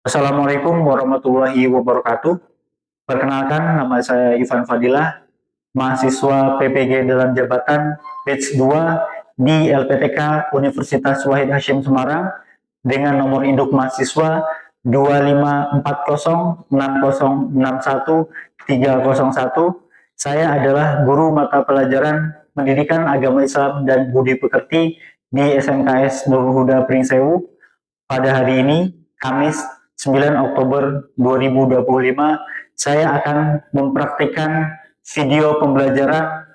Assalamualaikum warahmatullahi wabarakatuh. Perkenalkan, nama saya Ivan Fadilah, mahasiswa PPG dalam jabatan batch 2 di LPTK Universitas Wahid Hasyim Semarang dengan nomor induk mahasiswa 2540606131. Saya adalah guru mata pelajaran Pendidikan Agama Islam dan Budi Pekerti di SMKS Nurul Huda Pringsewu. Pada hari ini, Kamis 9 Oktober 2025, saya akan mempraktikkan video pembelajaran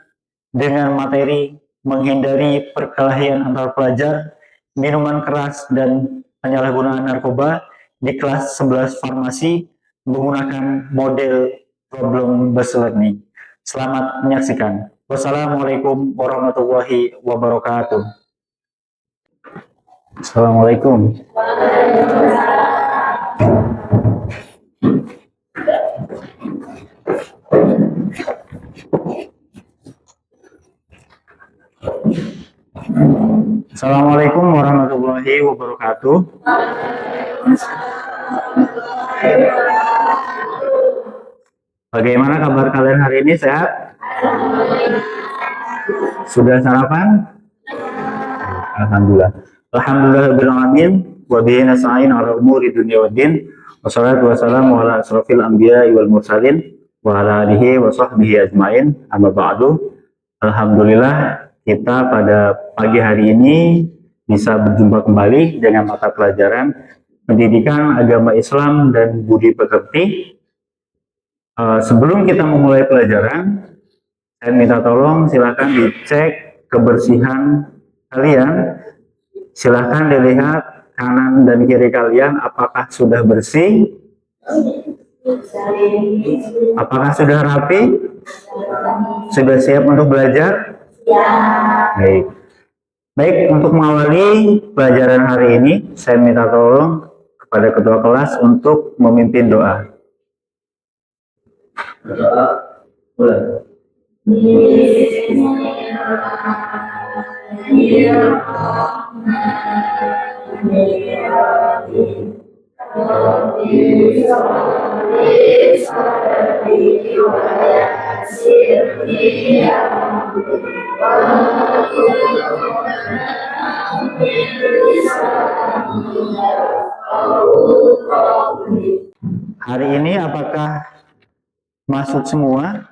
dengan materi menghindari perkelahian antar pelajar, minuman keras, dan penyalahgunaan narkoba di kelas 11 farmasi menggunakan model problem based learning. Selamat menyaksikan. Wassalamualaikum warahmatullahi wabarakatuh. Assalamualaikum. Assalamualaikum warahmatullahi wabarakatuh. Bagaimana kabar kalian hari ini? Sehat? Sudah sarapan? Alhamdulillah. Alhamdulillahirabbil alamin wa bihi nasta'in 'ala umuri dunya waddin. Wassalatu wassalamu ala asrofil anbiya'i wal mursalin wa ala alihi wa sahbihi ajmain. Amma ba'du. Alhamdulillah, kita pada pagi hari ini bisa berjumpa kembali dengan mata pelajaran Pendidikan Agama Islam dan Budi Pekerti. Sebelum kita memulai pelajaran, saya minta tolong silakan dicek kebersihan kalian. Silakan dilihat kanan dan kiri kalian apakah sudah bersih, apakah sudah rapi, sudah siap untuk belajar. Baik. Baik, untuk mengawali pelajaran hari ini, saya minta tolong kepada ketua kelas untuk memimpin doa. Berdoa, mulai. Hari ini apakah masuk semua?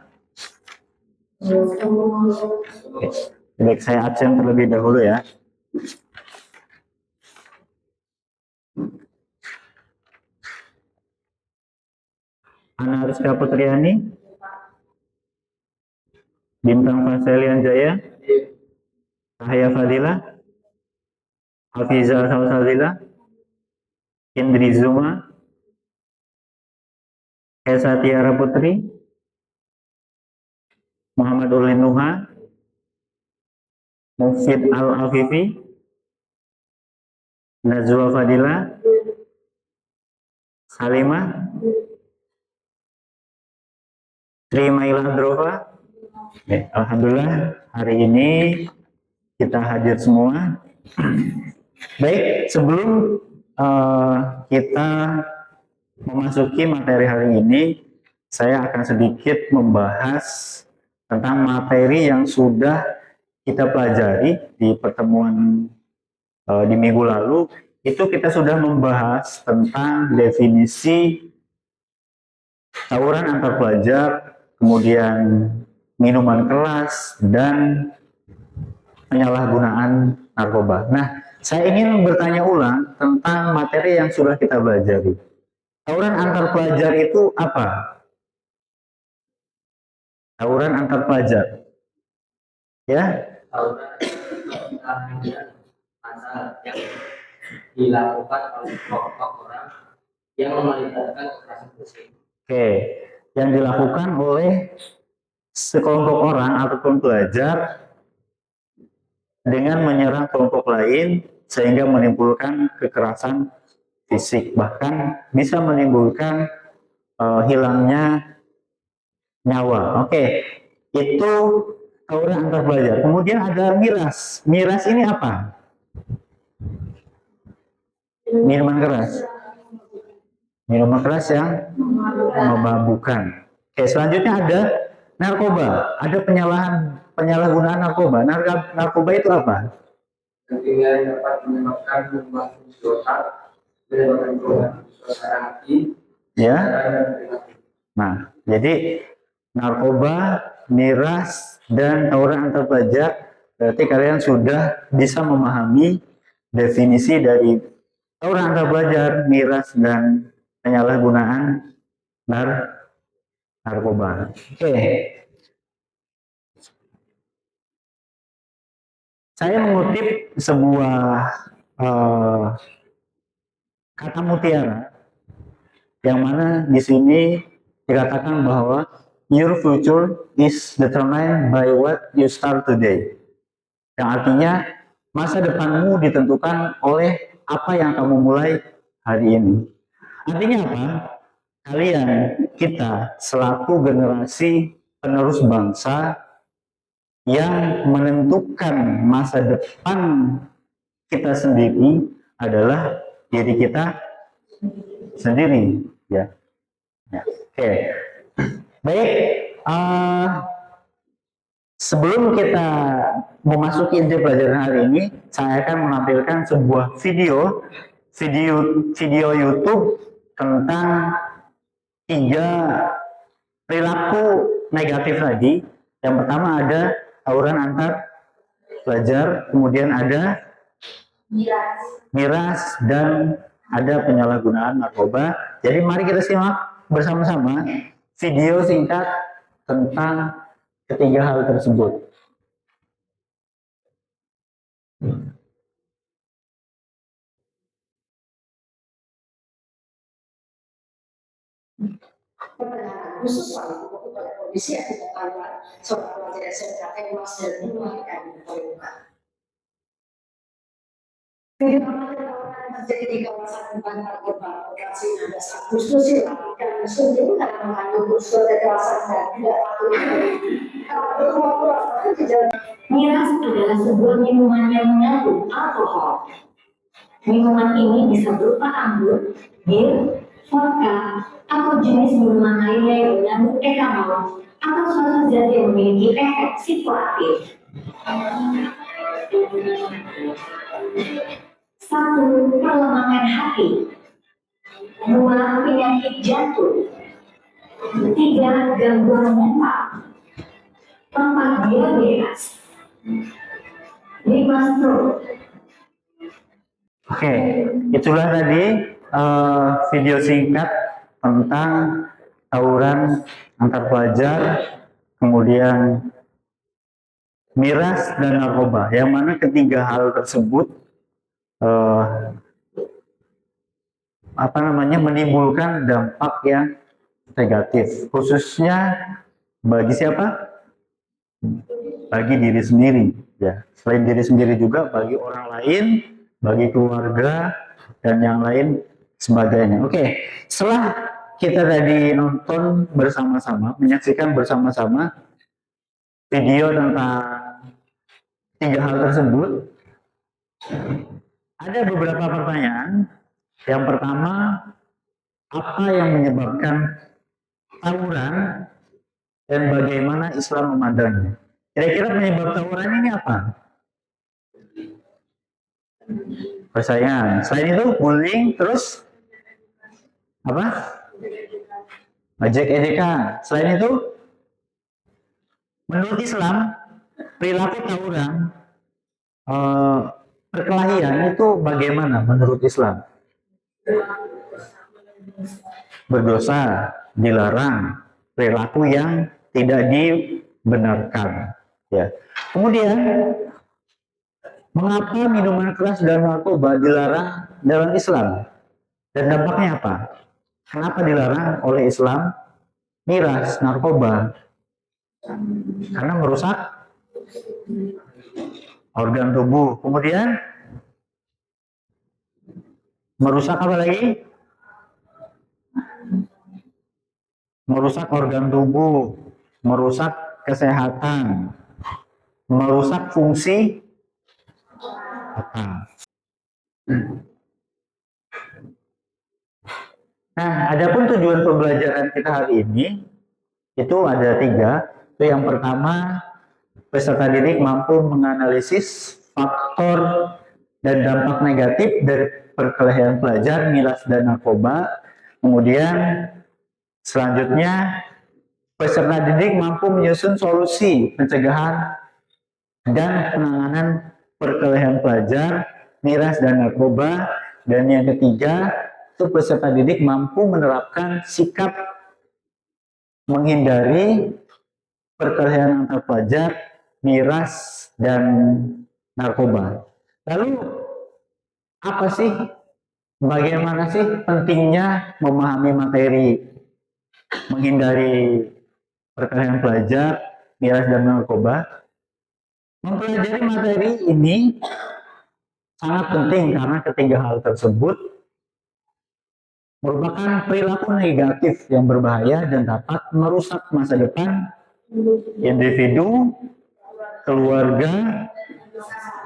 Oke. Baik, saya absen terlebih dahulu ya. Ana Rizka Putriani, Bintang Faselian Jaya, Cahaya Fadila, Hafiza Salsabila, Indri Zuma, Esa Tiara Putri, Muhammad Ulin Nuha, Mufid Al-Afifi, Najwa Fadila, Salimah, Tri Maila Drova. Alhamdulillah, hari ini kita hadir semua. Baik, sebelum kita memasuki materi hari ini, saya akan sedikit membahas tentang materi yang sudah kita pelajari di pertemuan di minggu lalu. Itu kita sudah membahas tentang definisi tawuran antar pelajar, kemudian minuman keras, dan penyalahgunaan narkoba. Nah, saya ingin bertanya ulang tentang materi yang sudah kita pelajari. Tawuran antar pelajar itu apa? Tawuran antar pelajar, ya? Tawuran yang dilakukan oleh kelompok orang yang melibatkan kekerasan fisik. Oke, yang dilakukan oleh sekelompok orang ataupun pelajar dengan menyerang kelompok lain sehingga menimbulkan kekerasan fisik, bahkan bisa menimbulkan hilangnya nyawa. Oke, itu tawuran antar pelajar. Kemudian ada miras. Miras ini apa? Minuman keras. Minuman keras yang memabukkan. Oke, selanjutnya ada narkoba. Ada penyalahgunaan narkoba. Narkoba itu apa? Ketika dapat menyebabkan perubahan fungsi otak, menyebabkan perubahan suasana hati, ya. Nah, jadi narkoba, miras, dan tawuran antar pelajar, berarti kalian sudah bisa memahami definisi dari tawuran antar pelajar, miras, dan penyalahgunaan narkoba. Oke. Saya mengutip sebuah kata mutiara yang mana di sini dikatakan bahwa your future is determined by what you start today. Yang artinya masa depanmu ditentukan oleh apa yang kamu mulai hari ini. Artinya apa? Kalian, kita selaku generasi penerus bangsa yang menentukan masa depan kita sendiri adalah diri kita sendiri, ya. Oke. Baik, sebelum kita memasuki inti pelajaran hari ini, saya akan menampilkan sebuah video YouTube tentang 3 perilaku negatif tadi. Yang pertama ada tawuran antar pelajar, kemudian ada miras, dan ada penyalahgunaan narkoba. Jadi mari kita simak bersama-sama video singkat tentang ketiga hal tersebut. Penanganan khusus kepada kondisi yang diketahui seorang pelajar SMK tewas dan melahirkan terluka. Video amatir tawuran terjadi di kawasan Bantar Gebang, Bekasi 16 Agustus silam dan sungguh karena mengandung unsur kekerasan dan tidak patut. Miras adalah sebuah minuman yang mengandung alkohol. Minuman ini bisa berupa anggur, bir, vodka, atau jenis minuman lainnya yang mengandung etanol atau suatu zat yang memiliki efek psikoaktif. 1. Pelemahan hati. 2. Penyakit jantung. 3. Gangguan mental. 4. Diabetes. 5. Stroke. Oke, itulah tadi video singkat tentang tawuran antar pelajar, kemudian miras dan narkoba, yang mana ketiga hal tersebut menimbulkan dampak yang negatif, khususnya bagi siapa? Bagi diri sendiri, ya. Selain diri sendiri juga bagi orang lain, bagi keluarga, dan yang lain sebagainya. Oke, setelah kita tadi nonton bersama-sama, menyaksikan bersama-sama video tentang 3 hal tersebut, ada beberapa pertanyaan. Yang pertama, apa yang menyebabkan tawuran dan bagaimana Islam memandangnya? Kira-kira penyebab tawuran ini apa? Persaingan. Selain itu bullying, terus apa? Ejek-ejekan. Selain itu, menurut Islam, perilaku tawuran, perkelahian itu bagaimana menurut Islam? Berdosa, dilarang, perilaku yang tidak dibenarkan. Ya. Kemudian, mengapa minuman keras dan narkoba dilarang dalam Islam? Dan dampaknya apa? Kenapa dilarang oleh Islam miras, narkoba? Karena merusak organ tubuh. Kemudian merusak apa lagi? Merusak organ tubuh, merusak kesehatan, merusak fungsi otak. Nah, adapun tujuan pembelajaran kita hari ini itu ada 3. Itu yang pertama, peserta didik mampu menganalisis faktor dan dampak negatif dari perkelahian pelajar, miras, dan narkoba. Kemudian selanjutnya, peserta didik mampu menyusun solusi pencegahan dan penanganan perkelahian pelajar, miras, dan narkoba. Dan yang ketiga, itu peserta didik mampu menerapkan sikap menghindari perkelahian antar pelajar, miras, dan narkoba. Lalu, apa sih, bagaimana sih pentingnya memahami materi menghindari perkelahian pelajar, miras, dan narkoba? Mempelajari materi ini sangat penting karena ketiga hal tersebut merupakan perilaku negatif yang berbahaya dan dapat merusak masa depan individu, keluarga,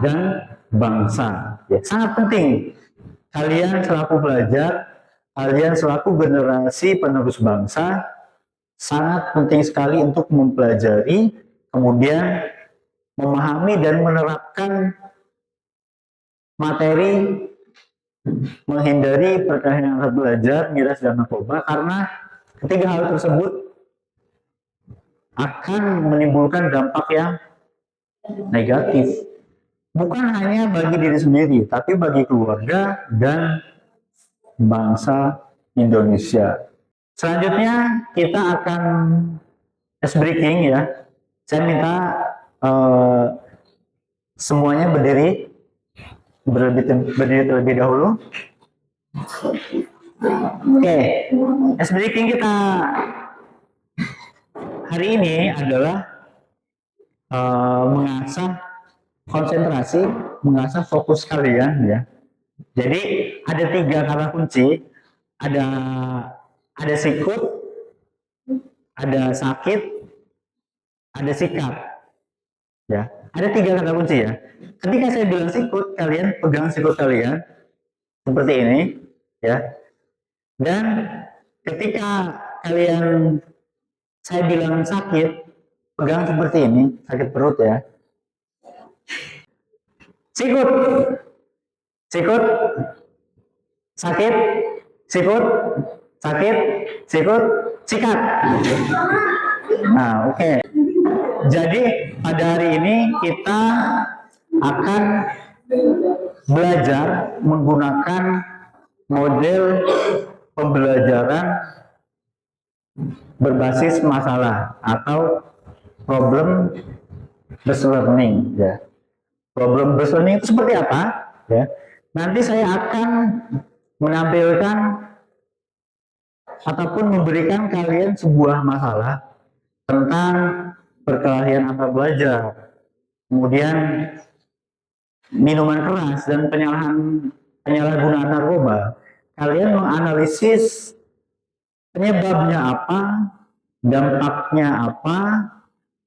dan bangsa. Ya, sangat penting. Kalian selaku pelajar, kalian selaku generasi penerus bangsa, sangat penting sekali untuk mempelajari, kemudian memahami dan menerapkan materi menghindari perkelahian antar pelajar, miras, dan narkoba, karena ketiga hal tersebut akan menimbulkan dampak yang negatif, bukan hanya bagi diri sendiri, tapi bagi keluarga dan bangsa Indonesia. Selanjutnya kita akan ice breaking ya. Saya minta semuanya berdiri terlebih dahulu. Oke, ice breaking kita hari ini adalah mengasah konsentrasi, mengasah fokus kalian ya. Jadi ada 3 kata kunci, ada sikut, ada sakit, ada sikap. Ya, ada 3 kata kunci ya. Ketika saya bilang sikut, kalian pegang sikut kalian seperti ini, ya. Dan ketika saya bilang sakit, pegang seperti ini, sakit perut ya. Sikut, sikut, sakit, sikut, sakit, sikut, sikat. Nah, oke. Jadi pada hari ini kita akan belajar menggunakan model pembelajaran berbasis masalah atau problem based learning ya. Problem based learning itu seperti apa ya? Nanti saya akan menampilkan ataupun memberikan kalian sebuah masalah tentang perkelahian antar pelajar, kemudian minuman keras dan penyalahgunaan narkoba. Kalian menganalisis penyebabnya apa, dampaknya apa,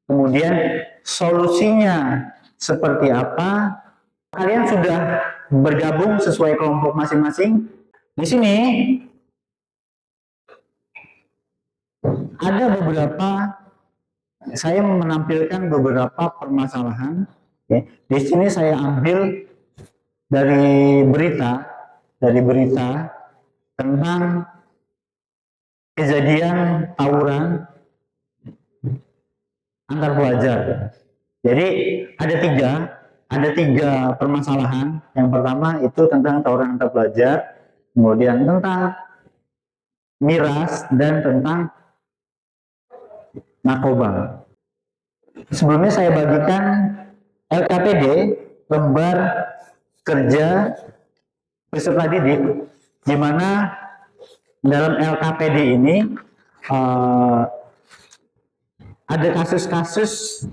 kemudian solusinya seperti apa. Kalian sudah bergabung sesuai kelompok masing-masing. Di sini ada saya menampilkan beberapa permasalahan. Ya. Di sini saya ambil dari berita tentang kejadian tawuran antar pelajar. Jadi ada tiga permasalahan. Yang pertama itu tentang tawuran antar pelajar, kemudian tentang miras, dan tentang narkoba. Sebelumnya saya bagikan LKPD, lembar kerja peserta didik, di mana dalam LKPD ini ada kasus-kasus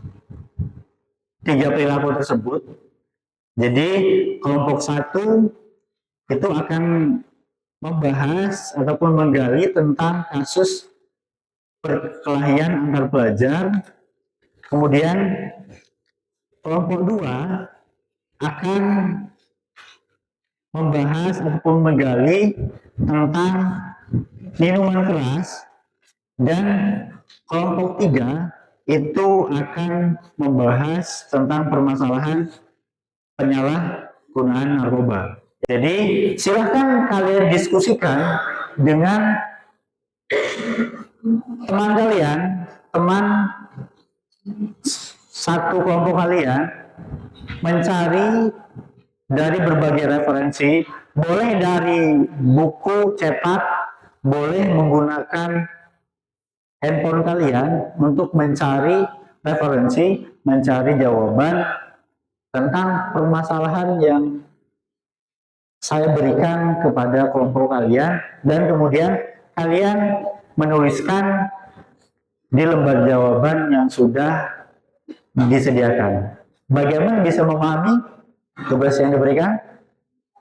3 perilaku tersebut. Jadi kelompok 1 itu akan membahas ataupun menggali tentang kasus perkelahian antar pelajar. Kemudian kelompok 2 akan membahas ataupun menggali tentang minuman keras, dan kelompok 3 itu akan membahas tentang permasalahan penyalahgunaan narkoba. Jadi silahkan kalian diskusikan dengan teman kalian, teman satu kelompok kalian, mencari dari berbagai referensi, boleh dari buku cetak, boleh menggunakan handphone kalian untuk mencari referensi, mencari jawaban tentang permasalahan yang saya berikan kepada kelompok kalian, dan kemudian kalian menuliskan di lembar jawaban yang sudah disediakan. Bagaimana bisa memahami tugas yang diberikan?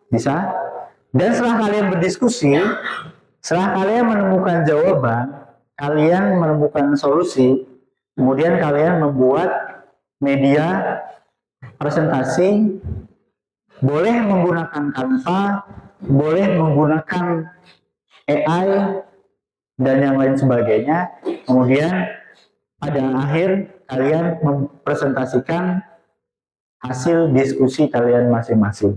Bisa. Dan setelah kalian berdiskusi, setelah kalian menemukan jawaban, kalian menemukan solusi, kemudian kalian membuat media presentasi, boleh menggunakan Canva, boleh menggunakan AI, dan yang lain sebagainya. Kemudian pada akhir kalian mempresentasikan hasil diskusi kalian masing-masing.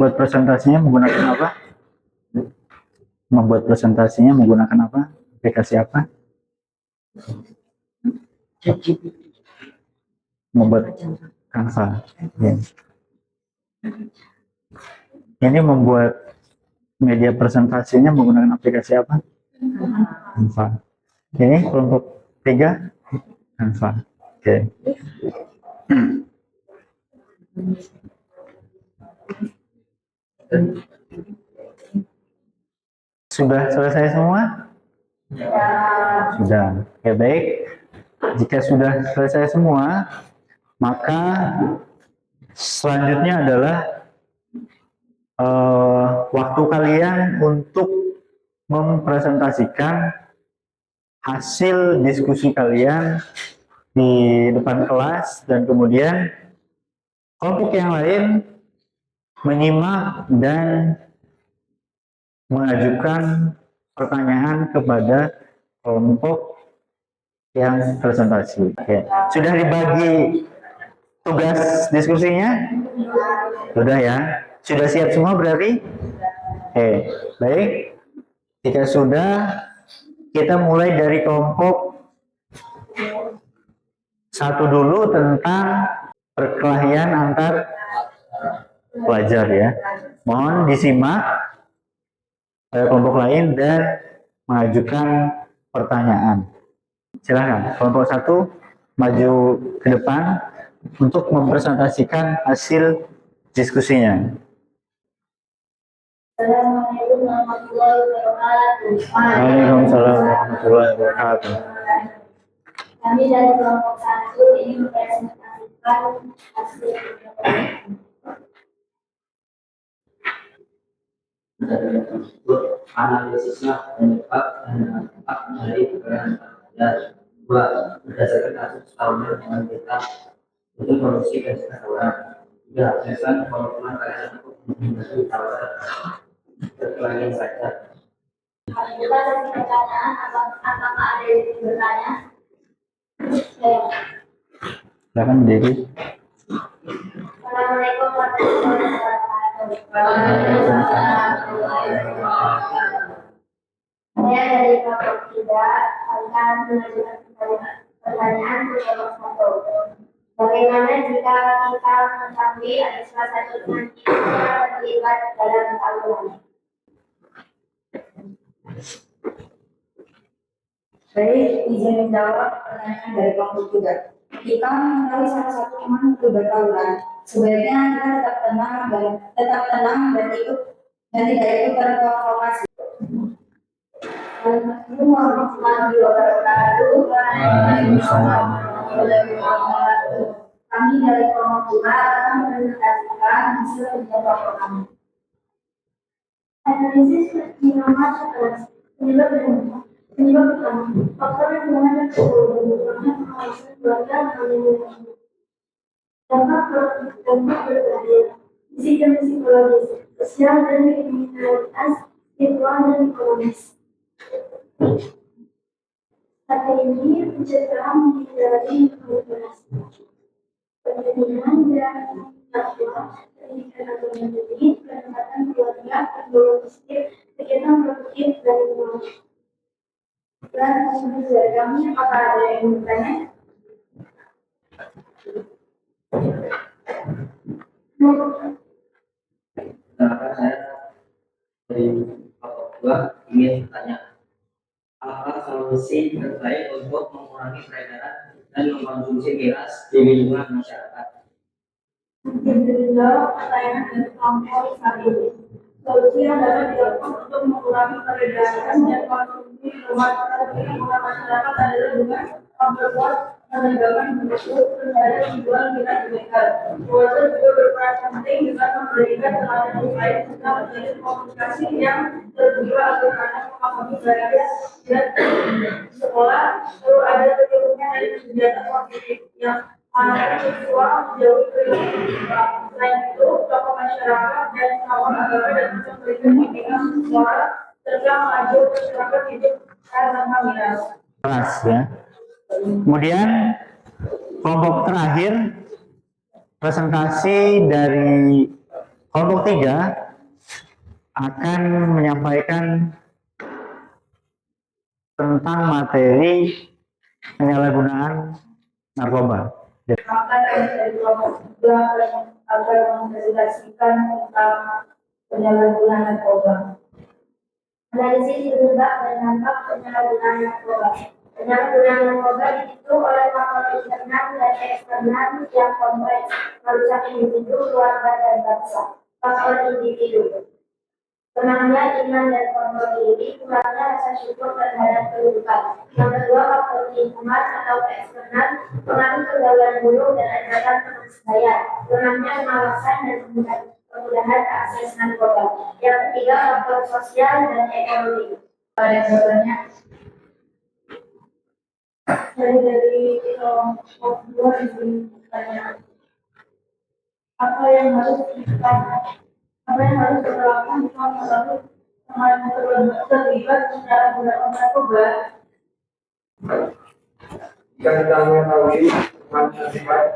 Buat presentasinya menggunakan apa? Membuat presentasinya menggunakan apa? Aplikasi apa? Membuat Canva. Ya. Ini membuat media presentasinya menggunakan aplikasi apa? Canva. Ini kelompok 3 Canva. Oke. Sudah selesai semua? Sudah. Oke, baik. Jika sudah selesai semua, maka selanjutnya adalah waktu kalian untuk mempresentasikan hasil diskusi kalian di depan kelas, dan kemudian kelompok yang lain menyimak dan mengajukan pertanyaan kepada kelompok yang presentasi. Oke. Sudah dibagi tugas diskusinya? Sudah ya? Sudah siap semua berarti? Oke, baik. Jika sudah, kita mulai dari kelompok satu dulu tentang perkelahian antar pelajar ya. Mohon disimak oleh kelompok lain dan mengajukan pertanyaan. Silakan, kelompok satu maju ke depan untuk mempresentasikan hasil diskusinya. Assalamualaikum warahmatullahi wabarakatuh. Waalaikumsalam warahmatullahi wabarakatuh. Kami dari kelompok satu ingin mempresentasikan hasil tersebut analisisnya penyebab dan dampak dari perbedaan dan dua berdasarkan kasus tahunan dengan kita untuk produksi dan sekarang tiga hasilkan pengukuran kalian untuk menghindari tawaran berkelahian saja. kita dari pertanyaan apakah ada yang bertanya? Silakan berdiri. Assalamualaikum warahmatullahi wabarakatuh. Saya dari kelompok 3 akan mengajukan pertanyaan ke kelompok 1. Bagaimana jika kita mengetahui ada salah satu teman kita terlibat dalam tawuran? Baik, izin menjawab pertanyaan dari kelompok 3. Jika mengetahui salah satu teman terlibat tawuran, sebaiknya kita tetap tenang dan tidak ikut terprovokasi. Assalamualaikum warahmatullahi wabarakatuh. Waalaikumsalam. Kami dari kelompok 2 akan mempresentasikan hasil penjajah kami. Analisis minuman keras penyebab utama faktor yang mengandung kemudian pengawasan keluarga mengalami dampak berbahaya fisik dan psikologis, sosial dan kriminalitas, spiritual dan ekonomis. Strategi pencegahan menghindari manipulasi, pendampingan dan dakwah, pendidikan agama jadi, penempatan keluarga, teknologi positif, kegiatan produktif dan inovasi. Dan dari kami, apakah ada yang bertanya? Kenapa saya dari kelompok 2 ingin bertanya, apa solusi terbaik untuk mengurangi peredaran dan mengkonsumsi miras di lingkungan masyarakat? Menjawab pertanyaan dari kelompok satu. Solusi yang dapat dilakukan untuk mengurangi peredaran dan konsumsi lingkungan masyarakat adalah dengan memperkuat penegakan bentuk terhadap penjual miras ilegal. Puasa juga berperan penting dengan memberikan terhadap upaya serta menjalin komunikasi yang terbuka agar anak memahami bahaya dan sekolah perlu ada sebelumnya dari kegiatan positif yang anak siswa jauh berkembang. Selain itu, tokoh masyarakat dan kawan agama dapat memberikan bimbingan moral serta maju masyarakat hidup tanpa miras. Keras ya. Kemudian kelompok terakhir, presentasi dari kelompok 3 akan menyampaikan tentang materi penyalahgunaan narkoba. Maka dari kelompok 2 agar menginvestigasikan tentang penyalahgunaan narkoba. Analisis penyebab dan dampak penyalahgunaan narkoba. Penyalahgunaan narkoba dipicu oleh faktor internal dan eksternal yang kompleks, merusak individu, keluarga, dan bangsa. Faktor individu. Kurangnya iman dan kontrol diri, kurangnya rasa syukur terhadap kehidupan. Yang kedua, faktor lingkungan atau eksternal, pengaruh pergaulan buruk dan ajaran teman sebaya, kurangnya pengawasan dan kemudahan akses narkoba. Yang ketiga, faktor sosial dan ekonomi. Pada contohnya, dari dua ini pertanyaan, apa yang harus kita lakukan jika selalu terlibat secara menggunakan narkoba? Jika kita mengetahui manfaat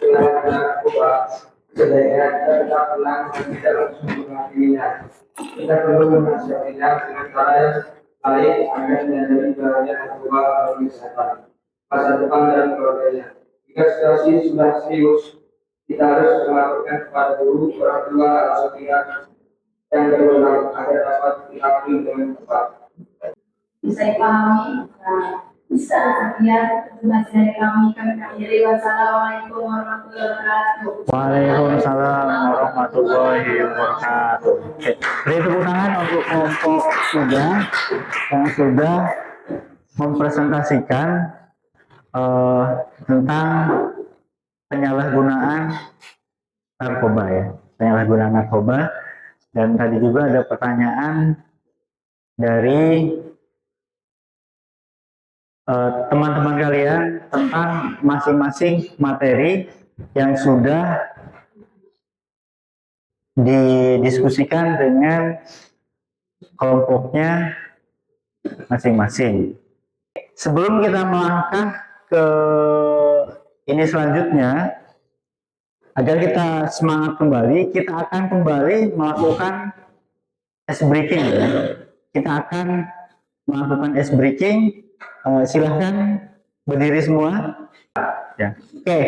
penyalahgunaan narkoba, sebaiknya kita tetap tenang dan tidak langsung menghakiminya. Kita perlu menasihatinya dengan cara yang baik agar menyadari bahaya narkoba bagi kesehatan, masa depan dan keluarganya. Jika situasi sudah serius, kita harus melaporkan kepada guru, orang tua, atau pihak yang berwenang agar dapat diambil dengan tepat. Bisa dipahami? Bisa. Ya, terima kasih dari kami akhiri. Wassalamualaikum warahmatullahi wabarakatuh. Waalaikumsalam warahmatullahi wabarakatuh. Oke, beri tepuk tangan untuk kelompok sudah yang sudah mempresentasikan tentang penyalahgunaan narkoba ya, penyalahgunaan narkoba. Dan tadi juga ada pertanyaan dari teman-teman kalian tentang masing-masing materi yang sudah didiskusikan dengan kelompoknya masing-masing. Sebelum kita melangkah ke ini selanjutnya, agar kita semangat kembali, kita akan kembali melakukan ice breaking. Ya. Kita akan melakukan ice breaking. Silahkan berdiri semua. Ya. Oke,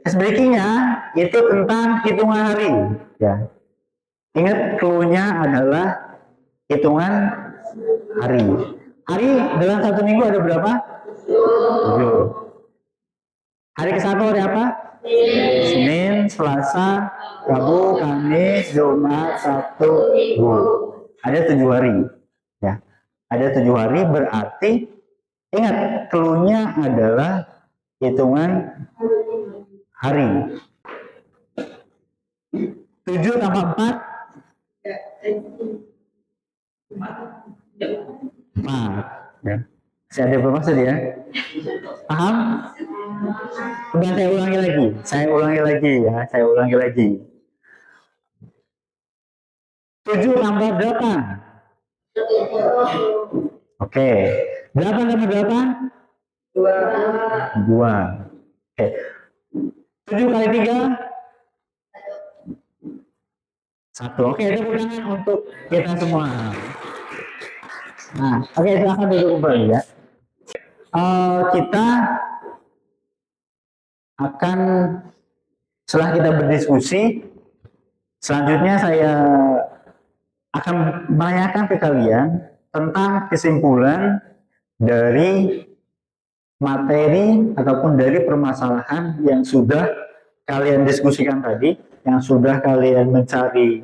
ice breakingnya itu tentang hitungan hari. Ya. Ingat, clue-nya adalah hitungan hari. Hari dalam satu minggu ada berapa? 7. Hari ke-1 hari apa? Senin, Selasa, Rabu, Kamis, Jumat, Sabtu, Minggu. Ada 7 hari. Ya. Ada 7 hari, berarti ingat, clue-nya adalah hitungan hari. 7 tambah 4? 4. Ya. Masih ada bermaksud ya? Paham? Udah saya ulangi lagi ya, saya ulangi lagi. 7 tambah 8. Oke. 8 tambah 8? 2. Oke. 7 kali 3? 1. Oke, tepuk tangan untuk kita semua. Nah, oke, silahkan duduk kembali ya. Kita akan, setelah kita berdiskusi, selanjutnya saya akan menanyakan ke kalian tentang kesimpulan dari materi ataupun dari permasalahan yang sudah kalian diskusikan tadi, yang sudah kalian mencari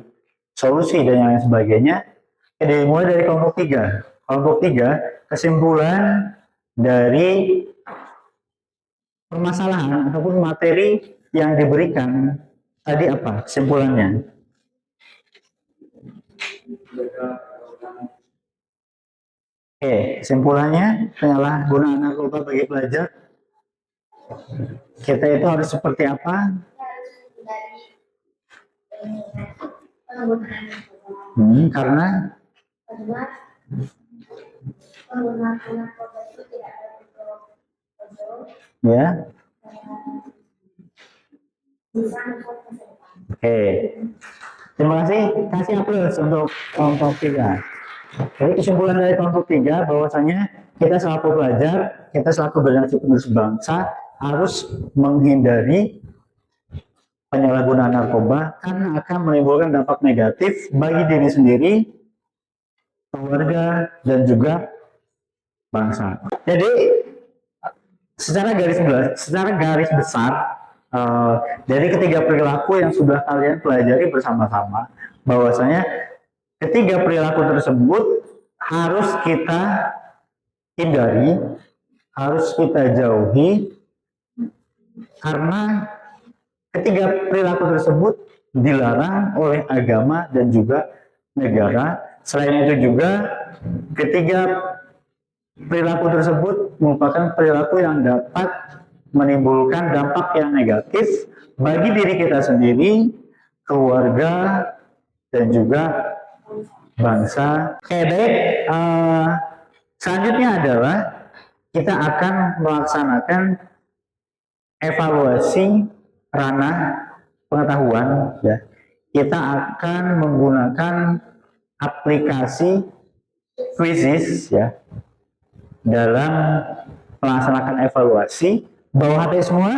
solusi dan yang lain sebagainya. Dimulai dari kelompok 3. Kelompok 3, kesimpulan dari permasalahan ataupun materi yang diberikan tadi apa kesimpulannya? Oke, kesimpulannya penyalahgunaan narkoba bagi pelajar, kita itu harus seperti apa? Karena ya. Oke. Terima kasih. Kasih aplaus untuk kelompok 3. Jadi kesimpulan dari kelompok 3 bahwasanya kita selaku pelajar, kita selaku generasi penerus bangsa harus menghindari penyalahgunaan narkoba karena akan menimbulkan dampak negatif bagi diri sendiri, keluarga, dan juga bangsa. Jadi secara garis besar dari ketiga perilaku yang sudah kalian pelajari bersama-sama, bahwasanya ketiga perilaku tersebut harus kita hindari, harus kita jauhi, karena ketiga perilaku tersebut dilarang oleh agama dan juga negara. Selain itu juga ketiga perilaku tersebut merupakan perilaku yang dapat menimbulkan dampak yang negatif bagi diri kita sendiri, keluarga, dan juga bangsa. Oke, baik. Selanjutnya adalah kita akan melaksanakan evaluasi ranah pengetahuan. Ya. Kita akan menggunakan aplikasi Quizizz ya dalam melaksanakan evaluasi. Bawah hati semua?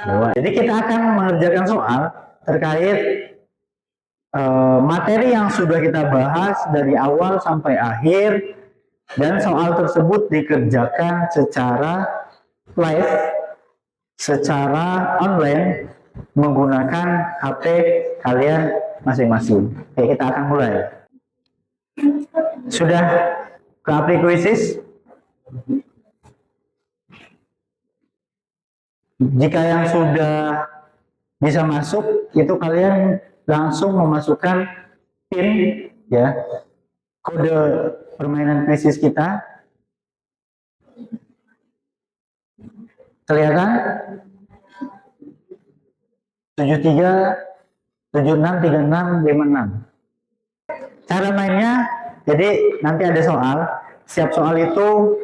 Bawah. Jadi kita akan mengerjakan soal terkait materi yang sudah kita bahas dari awal sampai akhir, dan soal tersebut dikerjakan secara live, secara online menggunakan HP kalian masing-masing. Oke, kita akan mulai. Sudah ke aplikasi Quizizz? Jika yang sudah bisa masuk, itu kalian langsung memasukkan PIN ya, kode permainan Quizizz kita. Kelihatan? 73763656. Cara mainnya, jadi nanti ada soal. Setiap soal itu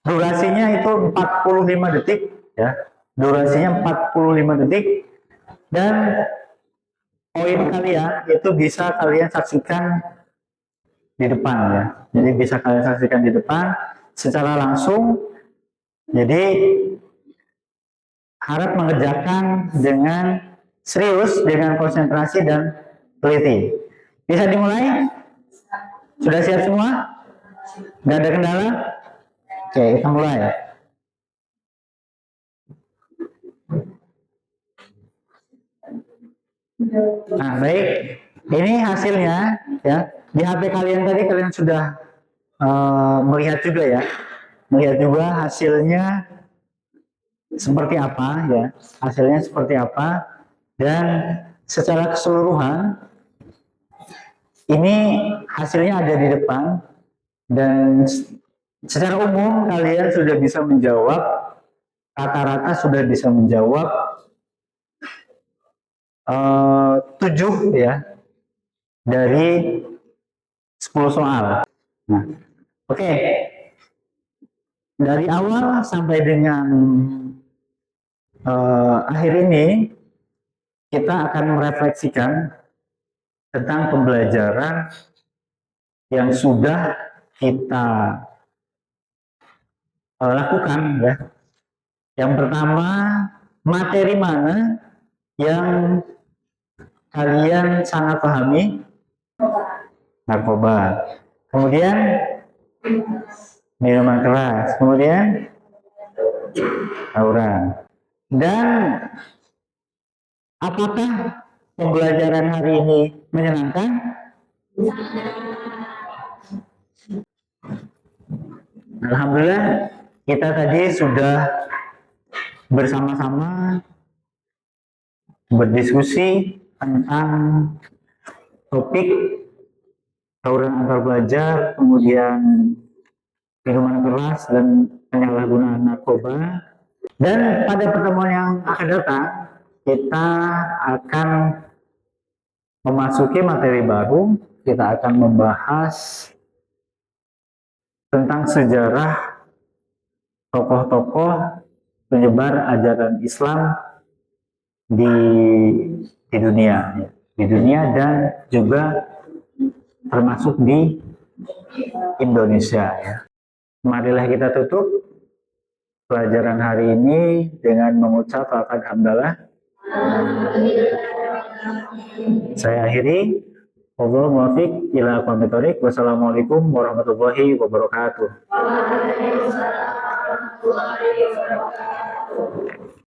durasinya itu 45 detik ya. Durasinya 45 detik, dan poin kalian itu bisa kalian saksikan di depan ya. Jadi bisa kalian saksikan di depan secara langsung. Jadi harap mengerjakan dengan serius, dengan konsentrasi dan teliti. Bisa dimulai? Sudah siap semua? Nggak ada kendala? Oke, kita mulai ya. Nah, baik. Ini hasilnya ya. Di HP kalian tadi kalian sudah melihat juga ya. Melihat juga hasilnya seperti apa ya. Hasilnya seperti apa, dan secara keseluruhan ini hasilnya ada di depan, dan secara umum kalian sudah bisa menjawab, rata-rata sudah bisa menjawab 7 ya dari 10 soal. Nah, oke. Dari awal sampai dengan akhir ini kita akan merefleksikan tentang pembelajaran yang sudah kita lakukan ya. Yang pertama, materi mana yang kalian sangat pahami? Narkoba. Kemudian minuman keras. Kemudian tawuran. Dan apakah pembelajaran hari ini menyenangkan? Alhamdulillah, kita tadi sudah bersama-sama berdiskusi tentang topik tawuran antar pelajar, kemudian minuman keras dan penyalahgunaan narkoba. Dan pada pertemuan yang akan datang, kita akan memasuki materi baru. Kita akan membahas tentang sejarah tokoh-tokoh penyebar ajaran Islam di dunia, dan juga termasuk di Indonesia ya. Marilah kita tutup pelajaran hari ini dengan mengucap lafaz hamdalah. Saya akhiri. Wallahu muwaffiq ila aqwamit thoriq. Wassalamualaikum warahmatullahi wabarakatuh. Waalaikumsalam warahmatullahi wabarakatuh.